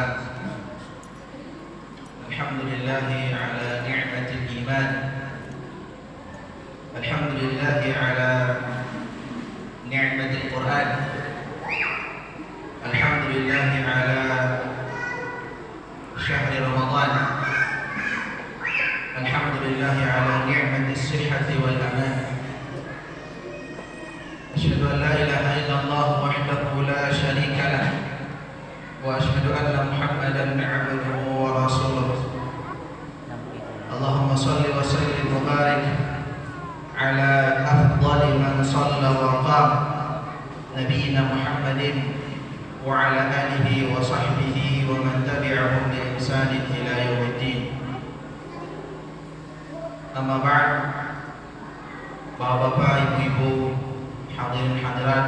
والسلام. الحمد لله على نعمة الإيمان، الحمد لله على نعمة القرآن، الحمد لله على شهر رمضان، الحمد لله على نعمة الصحة والأمان. أشهد أن لا إله إلا الله وحده لا شريك له، وأشهد أن محمدا عبده ورسوله. اللهم صل وسلم وبارك على أفضل من صلى وقام، نبينا محمد وعلى آله وصحبه ومن تبعهم بإحسان إلى يوم الدين. أما بعد، Bapak-bapak, ibu-ibu, hadirin hadirat,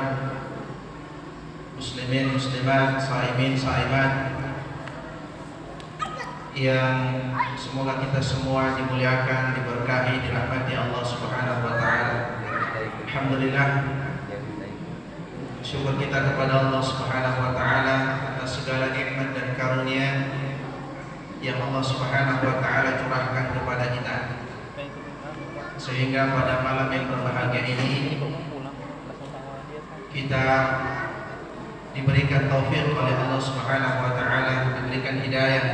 muslimin muslimat, saimin saimat, yang semoga kita semua dimuliakan, diberkahi, dirahmati Allah Subhanahu wa taala. Alhamdulillah, syukur kita kepada Allah Subhanahu wa taala atas segala nikmat dan karunia yang Allah Subhanahu wa taala curahkan kepada kita, sehingga pada malam yang berbahagia ini kita diberikan taufik oleh Allah Subhanahu wa taala, diberikan hidayah,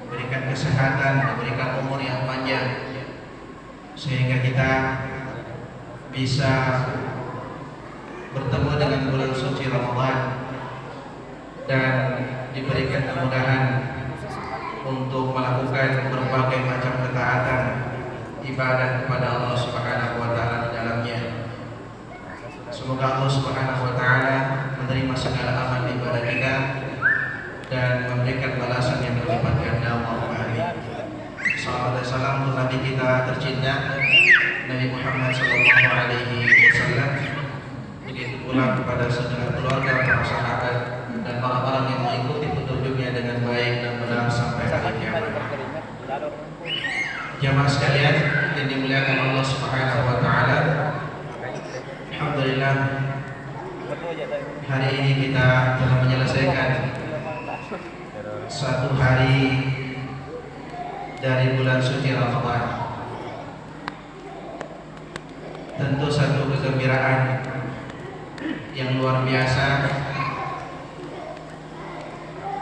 diberikan kesehatan, diberikan umur yang panjang, sehingga kita bisa bertemu dengan bulan suci Ramadan dan diberikan kemudahan untuk melakukan berbagai macam ketaatan ibadah kepada Allah Subhanahu wa taala di dalamnya. Semoga Allah Subhanahu wa taala menerima segala amal ibadah kita dan memberikan balasan yang berlipat ganda. Allahumma amin. Salawat dan salam untuk Nabi kita tercinta Nabi Muhammad sallallahu alaihi wasallam, begitu pula kepada segala keluarga, para sahabat dan orang-orang yang mengikuti petunjuknya dengan baik dan benar sampai hari kiamat. Jamaah sekalian yang dimuliakan Allah Subhanahu wa taala, alhamdulillah hari ini kita telah menyelesaikan satu hari dari bulan suci Ramadan. Tentu satu kegembiraan yang luar biasa,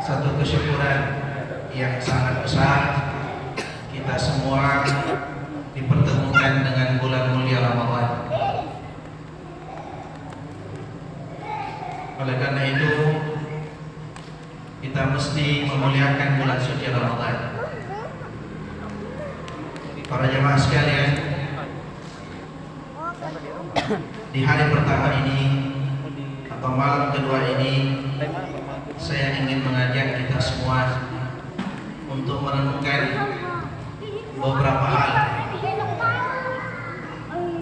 satu kesyukuran yang sangat besar. Kita semua dipertemukan dengan bulan mulia Ramadan. Oleh karena itu, kita mesti memuliakan bulan suci Ramadan. Para jemaah sekalian, di hari pertama ini atau malam kedua ini, saya ingin mengajak kita semua untuk merenungkan beberapa hal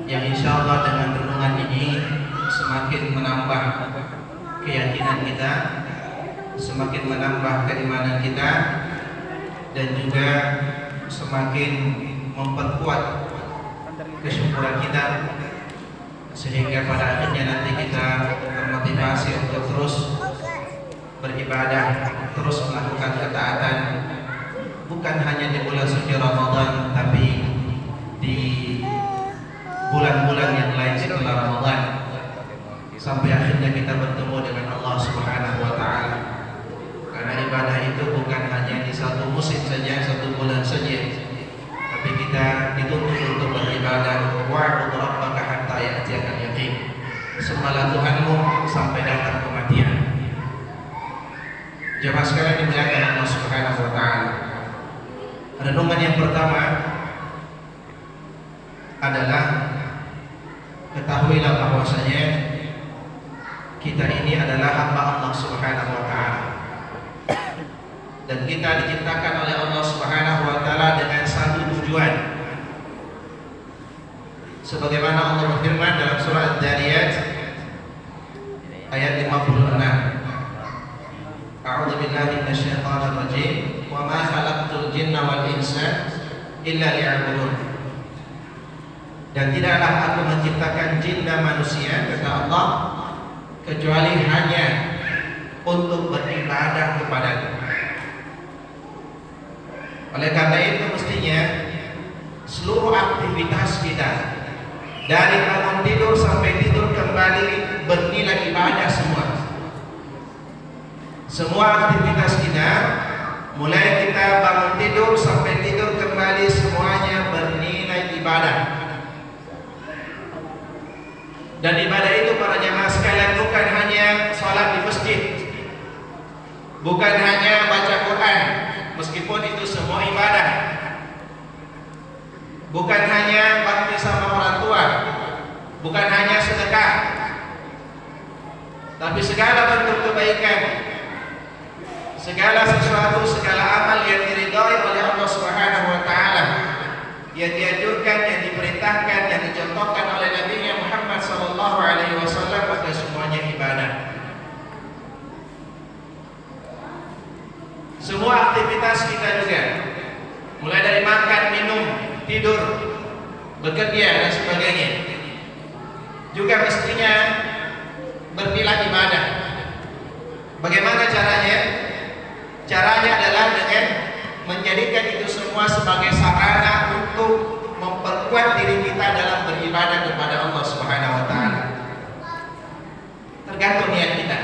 yang insya Allah dengan renungan ini semakin menambah keyakinan kita, semakin menambah keimanan kita, dan juga semakin memperkuat kesyukuran kita, sehingga pada akhirnya nanti kita termotivasi untuk terus beribadah, terus melakukan ketaatan, bukan hanya di bulan suci Ramadan, tapi di bulan-bulan yang lain setelah Ramadan, sampai akhirnya kita bertemu dengan Allah Subhanahu wa taala. Karena ibadah itu bukan hanya di satu musim saja, satu bulan saja, tapi kita dituntut untuk beribadah. Wa'bud rabbaka hatta ya'tiyakal yaqin. Sembahlah Tuhanmu sampai datang kematian. Jemaah sekalian dimuliakan Allah Subhanahu wa taala. Renungan yang pertama adalah, ketahuilah bahwasanya kita ini adalah hamba Allah Subhanahu wa taala, dan kita diciptakan oleh Allah Subhanahu wa taala dengan satu tujuan. Sebagaimana Allah berfirman dalam surah Ad-Dariyat ayat 56, A'udzu billahi minasyaitonir rajim, wa ma khalaqtul jinna wal insa illa liya'budun. Dan tidaklah aku menciptakan jin dan manusia, kata Allah, kecuali hanya untuk beribadah kepada-Nya. Oleh karena itu mestinya seluruh aktivitas kita dari bangun tidur sampai tidur kembali bernilai ibadah semua. Semua aktivitas kita, mulai kita bangun tidur sampai tidur kembali, semuanya bernilai ibadah. Dan ibadah itu para jamaah sekalian bukan hanya sholat di masjid, bukan hanya baca Quran, meskipun itu semua ibadah. Bukan hanya bakti sama orang tua, bukan hanya sedekah, tapi segala bentuk kebaikan, segala sesuatu, segala amal yang diridhai oleh Allah Subhanahu wa taala, yang dianjurkan, yang diperintahkan, yang dicontohkan oleh Nabi Muhammad sallallahu alaihi wasallam, maka semuanya ibadah. Semua aktivitas kita juga, mulai dari makan, minum, tidur, bekerja dan sebagainya, juga mestinya bernilai ibadah. Bagaimana caranya? Caranya adalah dengan menjadikan itu semua sebagai sarana untuk memperkuat diri kita dalam beribadah kepada Allah Subhanahu wa taala. Tergantung niat kita.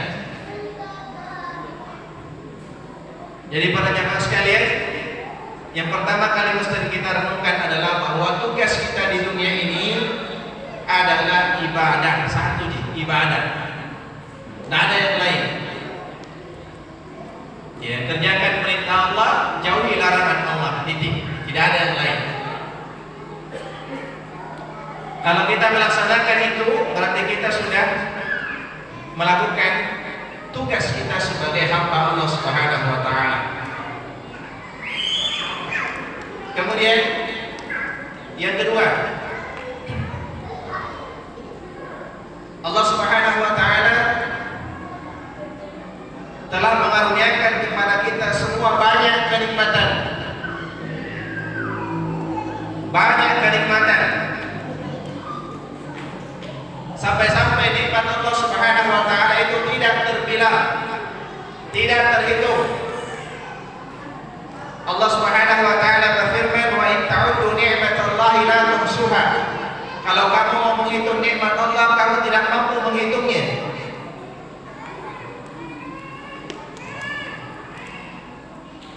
Jadi para jamaah sekalian, yang pertama kali mesti kita renungkan adalah bahwa tugas kita di dunia ini adalah ibadah. Satu, ibadah. Tidak ada yang lain. Ya, kerjakan perintah Allah, jauhi larangan Allah. Titik. Tidak ada yang lain. Kalau kita melaksanakan itu, berarti kita sudah melakukan tugas kita sebagai hamba Allah Subhanahu wa taala. Kemudian yang kedua, Allah Subhanahu wa taala telah mengaruniakan kepada kita semua banyak kenikmatan. Banyak kenikmatan. Sampai-sampai nikmat Allah Subhanahu wa taala itu tidak terbilang, tidak terhitung. Allah Subhanahu wa taala berfirman, "Wa in ta'uddu ni'matallahi la tuhsuha." Kalau kamu mau menghitung nikmat Allah, kamu tidak mampu menghitungnya.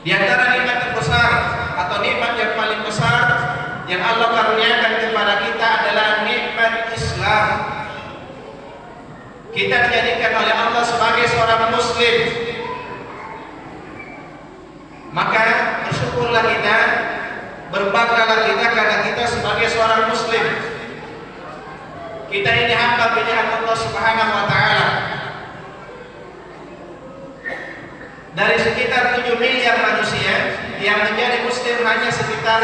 Di antara nikmat terbesar atau nikmat yang paling besar yang Allah karuniakan kepada kita adalah nikmat Islam. Kita dijadikan oleh Allah sebagai seorang muslim. Maka bersyukurlah kita, berbanggalah kita karena kita sebagai seorang muslim. Kita ini hamba pilihan Allah Subhanahu wa taala. Dari sekitar 7 miliar manusia, yang menjadi muslim hanya sekitar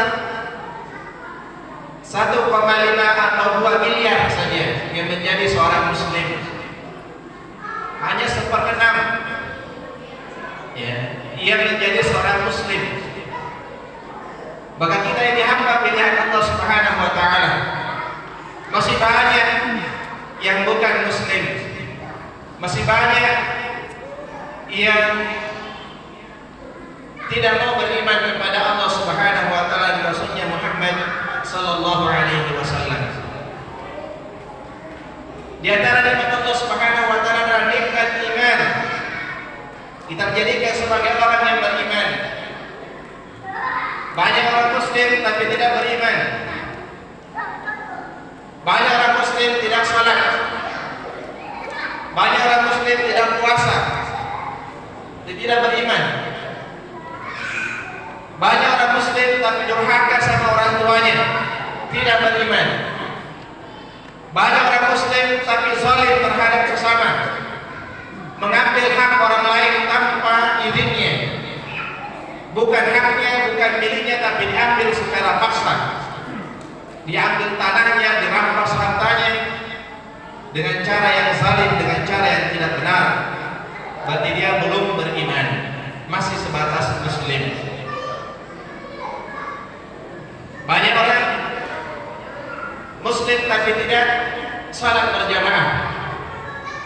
1,5 atau 2 miliar saja yang menjadi seorang muslim. Hanya 1/6 ya, yang menjadi seorang muslim. Maka kita ini hamba pilihan Allah Subhanahu wa taala. Masih banyak yang bukan muslim. Masih banyak yang tidak mau beriman kepada Allah Subhanahu wa taala dan Rasulnya Muhammad sallallahu alaihi wasallam. Di antara nikmat Allah Subhanahu wa taala adalah nikmat iman. Kita menjadikan sebagai orang yang beriman. Banyak orang muslim tapi tidak beriman. Banyak orang muslim tidak salat. Banyak orang muslim tidak puasa. Tidak beriman. Banyak orang muslim tapi durhaka sama orang tuanya, tidak beriman. Banyak orang muslim tapi zalim terhadap sesama, mengambil hak orang lain tanpa izinnya. Bukan haknya, bukan miliknya, tapi diambil secara paksa. Diambil tanahnya, dirampas hartanya dengan cara yang zalim, dengan cara yang tidak benar. Berarti dia belum beriman, masih sebatas muslim. Banyak orang muslim tapi tidak salat berjamaah,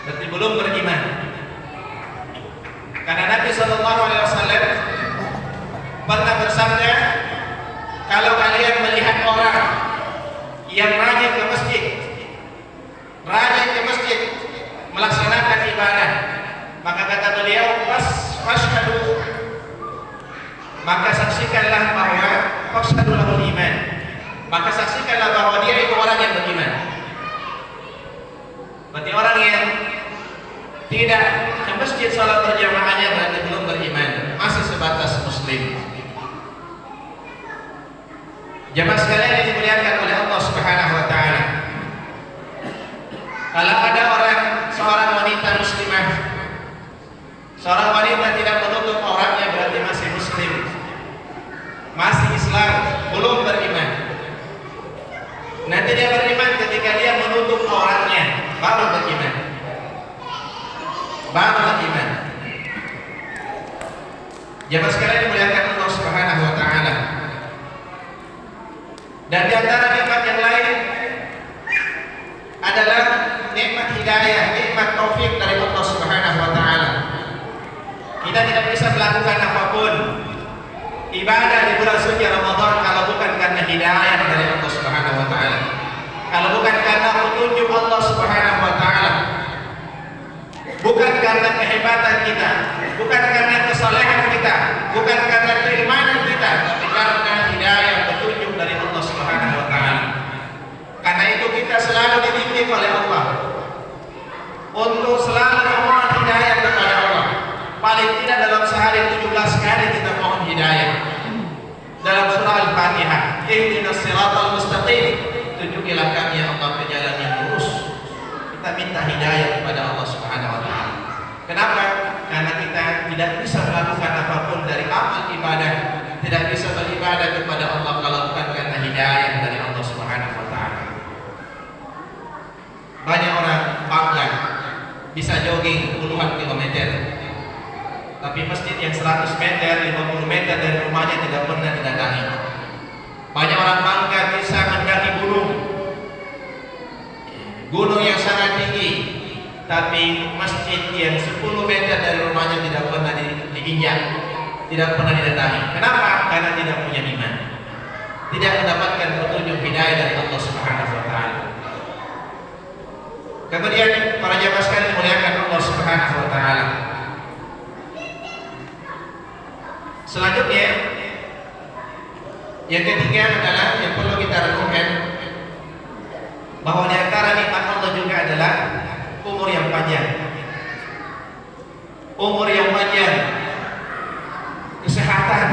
berarti belum beriman. Maka kata beliau, fashhadu, maka saksikanlah bahwa fashhadu lahul iman, maka saksikanlah bahwa dia itu orang yang beriman. Berarti orang yang tidak ke masjid salat berjamaahnya berarti belum beriman, masih sebatas muslim. Jamaah sekalian yang dimuliakan oleh Allah Subhanahu wa taala. Kalau ada seorang wanita muslimah, seorang wanita tidak menutup auratnya berarti masih muslim, masih Islam, belum beriman. Nanti dia beriman ketika dia menutup auratnya, baru beriman. Baru beriman. Jamaah sekalian dimuliakan Allah Subhanahu wa taala. Dan di antara nikmat yang lain adalah nikmat hidayah, nikmat taufik dari Allah Subhanahu wa taala. Kita tidak bisa melakukan apapun ibadah di bulan suci Ramadan kalau bukan karena hidayah dari Allah Subhanahu wa taala. Kalau bukan karena petunjuk Allah Subhanahu wa taala. Bukan karena kehebatan kita, bukan karena kesalehan kita, bukan karena keimanan kita, tapi karena hidayah petunjuk dari Allah Subhanahu wa taala. Karena itu kita selalu dibimbing oleh Allah untuk selalu memohon hidayah kepada Allah. Paling tidak dalam sehari 17 kali kita mohon hidayah. Dalam surah Al-Fatihah, ihdinas siratal mustaqim, tunjukilah kami ya Allah ke jalan yang lurus. Kita minta hidayah kepada Allah Subhanahu wa taala. Kenapa? Karena kita tidak bisa melakukan apapun dari amal ibadah, tidak bisa beribadah kepada Allah kalau bukan karena hidayah dari Allah Subhanahu wa taala. Banyak orang bangga bisa jogging puluhan kilometer, tapi masjid yang 100 meter, 50 meter dari rumahnya tidak pernah didatangi. Banyak orang bangga bisa mendaki gunung yang sangat tinggi, tapi masjid yang 10 meter dari rumahnya tidak pernah diinjak, tidak pernah didatangi. Kenapa? Karena tidak punya iman, tidak mendapatkan petunjuk hidayah dari Allah Subhanahu wa taala. Kemudian para jamaah sekalian dimuliakan Allah Subhanahu wa taala. Selanjutnya yang ketiga adalah yang perlu kita renungkan bahwa di antara nikmat Allah juga adalah umur yang panjang. Umur yang panjang, kesehatan.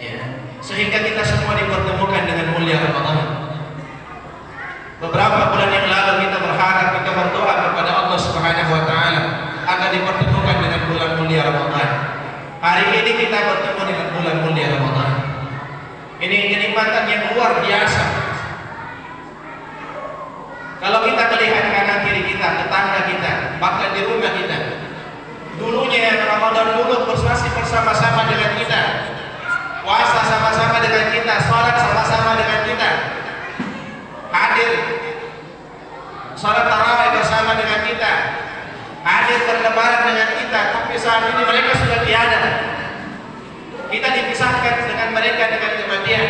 Ya, sehingga kita semua dipertemukan dengan mulia Ramadan. Beberapa bulan yang lalu kita berharap, kita berdoa kepada Allah Subhanahu wa taala agar dipertemukan dengan bulan mulia Ramadan. Hari ini kita bertemu dengan bulan mulia Ramadan. Ini kenikmatan yang luar biasa. Kalau kita melihat kanan kiri kita, tetangga kita, bahkan di rumah kita, dulunya Ramadan dulu bersaksi bersama-sama dengan kita, puasa sama-sama dengan kita, sholat sama-sama dengan kita, hadir sholat tarawih bersama dengan kita, hadir berlebaran dengan kita. Tapi saat ini mereka sudah tiada. Kita dipisahkan dengan mereka dengan kematian.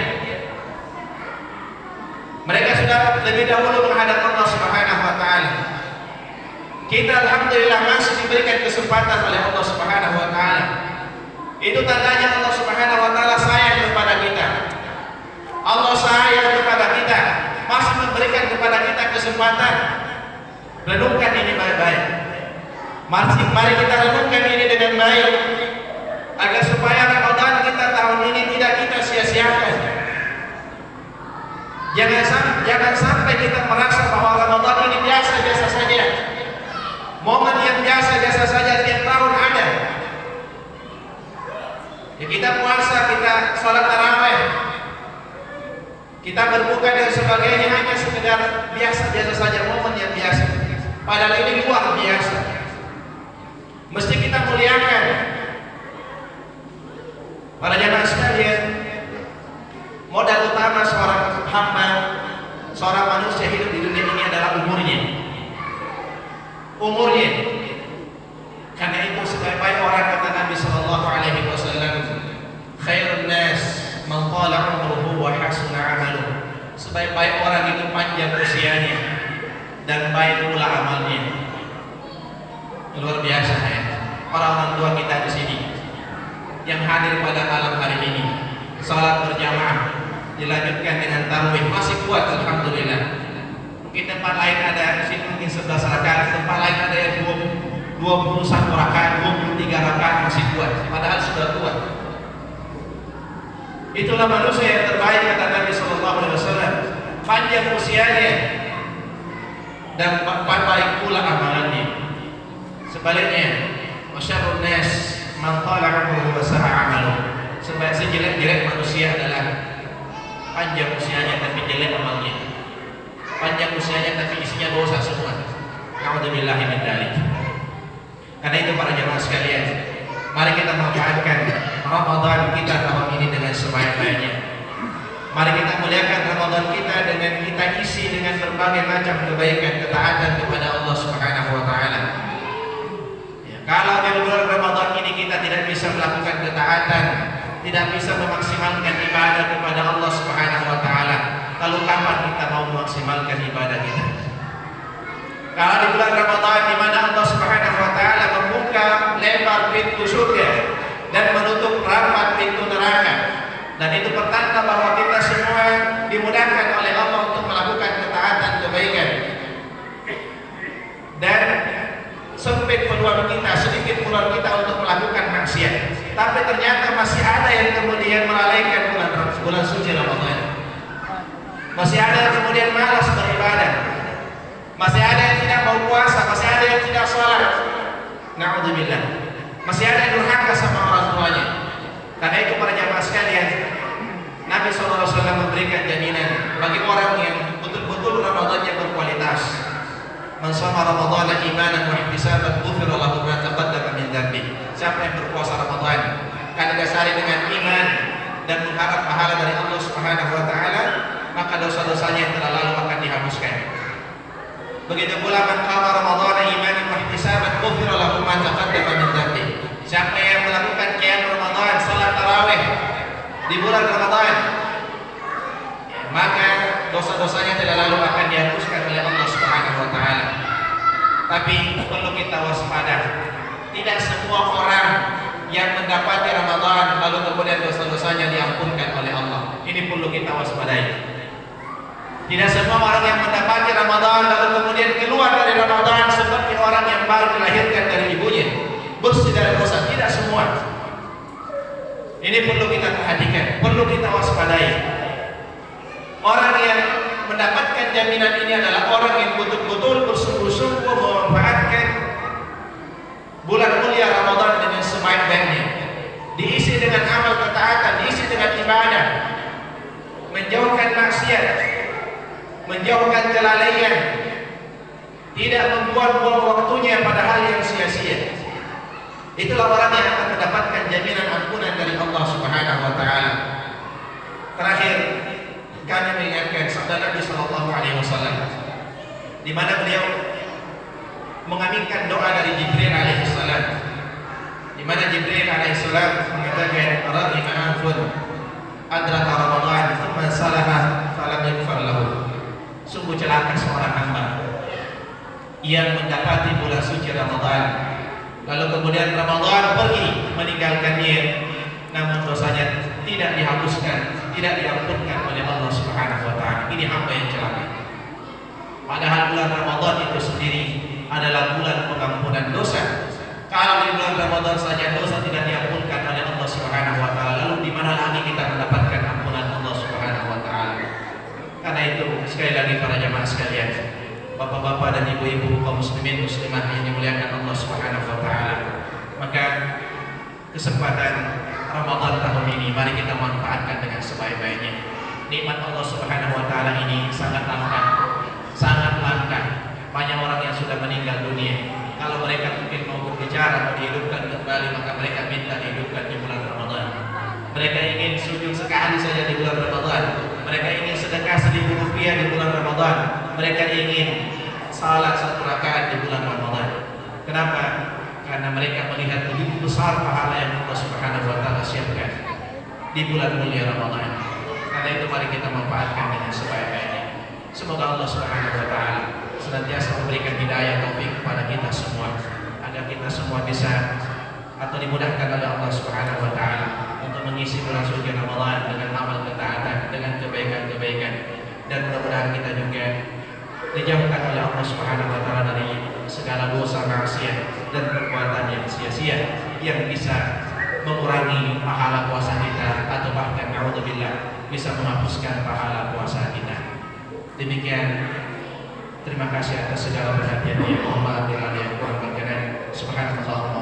Mereka sudah lebih dahulu menghadap Allah Subhanahu wa taala. Kita alhamdulillah masih diberikan kesempatan oleh Allah Subhanahu wa taala. Itu tandanya Allah Subhanahu wa taala sayang kepada kita. Allah sayang kepada kita, masih memberikan kepada kita kesempatan. Renungkan ini baik-baik. Mari kita renungkan ini dengan baik, agar supaya Ramadan kita tahun ini tidak kita sia-siakan. Jangan sampai kita merasa bahwa Ramadan ini biasa-biasa saja, momen yang biasa-biasa saja tiap tahun ada. Ya, kita puasa, kita sholat tarawih, kita berbuka dan sebagainya hanya sekedar biasa-biasa saja, momen yang biasa. Padahal ini luar biasa. Mesti kita muliakan. Para jamaah sekalian, modal utama seorang hamba, seorang manusia hidup di dunia ini adalah umurnya. Umurnya. Karena itu sebaik-baik orang, kata Nabi Sallallahu Alaihi Wasallam, khairun nas man tala umruhu wa hasuna amaluhu. Sebaik-baik orang itu panjang usianya dan baik pula amalnya. Luar biasa ya. Orang-orang tua kita di sini yang hadir pada malam hari ini, salat berjamaah dilanjutkan dengan tarawih, masih kuat alhamdulillah. Mungkin tempat lain ada di sini mungkin 11 rakaat, tempat lain ada yang 21 rakaat, 23 rakaat masih kuat, padahal sudah kuat. Itulah manusia yang terbaik kata Nabi sallallahu alaihi wasallam, panjang usianya dan baik pula amalannya. Sebaliknya, masyarun nas man tala umruhu wa sa'a amaluhu. Sejelek-jelek manusia adalah panjang usianya tapi jelek amalnya. Panjang usianya tapi isinya dosa semua. Na'udzubillahi min dzalik. Karena itu para jemaah sekalian, mari kita manfaatkan Ramadan kita tahun ini dengan sebaik-baiknya. Mari kita muliakan Ramadan kita dengan kita isi dengan berbagai macam kebaikan, ketaatan kepada Allah Subhanahu wa taala. Ya, kalau di bulan Ramadan ini kita tidak bisa melakukan ketaatan, tidak bisa memaksimalkan ibadah kepada Allah Subhanahu wa taala, lalu kapan kita mau memaksimalkan ibadah kita? Kalau di bulan Ramadan di mana Allah Subhanahu wa taala membuka lebar pintu surga dan menutup rapat pintu neraka, dan itu pertanda bahwa kita semua dimudahkan oleh Allah untuk melakukan ketaatan kebaikan, dan sempit peluang kita, sedikit peluang kita untuk melakukan maksiat. Tapi ternyata masih ada yang kemudian melalaikan bulan suci Ramadan. Masih ada yang kemudian malas beribadah. Masih ada yang tidak mau puasa, masih ada yang tidak sholat. Na'udzubillah. Masih ada yang durhaka sama orang tuanya. Karena itu para jamaah sekalian, Nabi SAW memberikan jaminan bagi orang yang betul-betul Ramadannya berkualitas. Man shoma Ramadhana imanan wa ihtisaban ghufira lahu ma taqaddama min dhanbi. Siapa yang berpuasa Ramadan karena dasari dengan iman dan mengharap pahala dari Allah Subhanahu wa taala, maka dosa-dosanya yang telah lalu akan dihapuskan. Begitu pula man qama Ramadhana imanan wa ihtisaban ghufira lahu ma taqaddama min dhanbi. Siapa yang melakukan qiyam Ramadan, salat tarawih di bulan Ramadan, maka dosa-dosanya telah lalu akan dihapuskan oleh Allah Subhanahu wa taala. Tapi perlu kita waspada. Tidak semua orang yang mendapati Ramadan lalu kemudian dosa-dosanya diampunkan oleh Allah. Ini perlu kita waspadai. Tidak semua orang yang mendapati Ramadan lalu kemudian keluar dari Ramadan seperti orang yang baru dilahirkan dari ibunya, bersih dari dosa. Tidak semua. Ini perlu kita perhatikan, perlu kita waspadai. Orang yang mendapatkan jaminan ini adalah orang yang betul-betul bersungguh-sungguh memanfaatkan bulan mulia Ramadan dengan sebaik-baiknya, diisi dengan amal ketaatan, diisi dengan ibadah, menjauhkan maksiat, menjauhkan kelalaian, tidak membuang-buang waktunya pada hal yang sia-sia. Itulah orang yang akan mendapatkan jaminan ampunan dari Allah Subhanahu wa taala. Terakhir, kami mengingatkan sabda Nabi sallallahu alaihi wasallam di mana beliau mengaminkan doa dari Jibril alaihi salam, di mana Jibril alaihi salam mengatakan raghima anfun adraka Ramadan thumma salaha falam yaghfar lahu. Sungguh celaka seorang hamba yang mendapati bulan suci Ramadan lalu kemudian Ramadan pergi meninggalkannya, namun dosanya tidak dihapuskan, tidak diampunkan oleh Allah Subhanahu wa taala. Ini hamba yang celaka. Padahal bulan Ramadan itu sendiri adalah bulan pengampunan dosa. Kalau di bulan Ramadan saja dosa tidak diampunkan oleh Allah Subhanahu wa taala, lalu di mana lagi kita mendapatkan ampunan Allah Subhanahu wa taala? Karena itu sekali lagi para jamaah sekalian, bapak-bapak dan ibu-ibu kaum muslimin muslimah yang dimuliakan Allah Subhanahu wa taala, maka kesempatan Ramadan tahun ini mari kita manfaatkan dengan sebaik-baiknya. Nikmat Allah Subhanahu wa taala ini sangat langka. Sangat langka. Banyak orang yang sudah meninggal dunia. Kalau mereka mungkin mau berbicara, mau dihidupkan kembali, maka mereka minta dihidupkan di bulan Ramadan. Mereka ingin sujud sekali saja di bulan Ramadan. Mereka ingin sedekah Rp1.000 di bulan Ramadan. Mereka ingin salat 1 rakaat di bulan Ramadan. Kenapa? Karena mereka melihat begitu besar pahala yang Allah Subhanahu wa taala siapkan di bulan mulia Ramadan. Karena itu mari kita manfaatkan dengan sebaik-baiknya. Semoga Allah Subhanahu wa taala senantiasa memberikan hidayah taufik kepada kita semua agar kita semua bisa atau dimudahkan oleh Allah Subhanahu wa taala untuk mengisi bulan suci Ramadan dengan amal ketaatan, dengan kebaikan-kebaikan, dan mudah-mudahan kita juga dijauhkan oleh Allah Subhanahu wa taala dari segala dosa maksiat dan perbuatan yang sia-sia yang bisa mengurangi pahala puasa kita atau bahkan naudzubillah bisa menghapuskan pahala puasa kita. Demikian, terima kasih atas segala perhatiannya. Mohon maaf bila ada yang kurang berkenan. Subhanallah.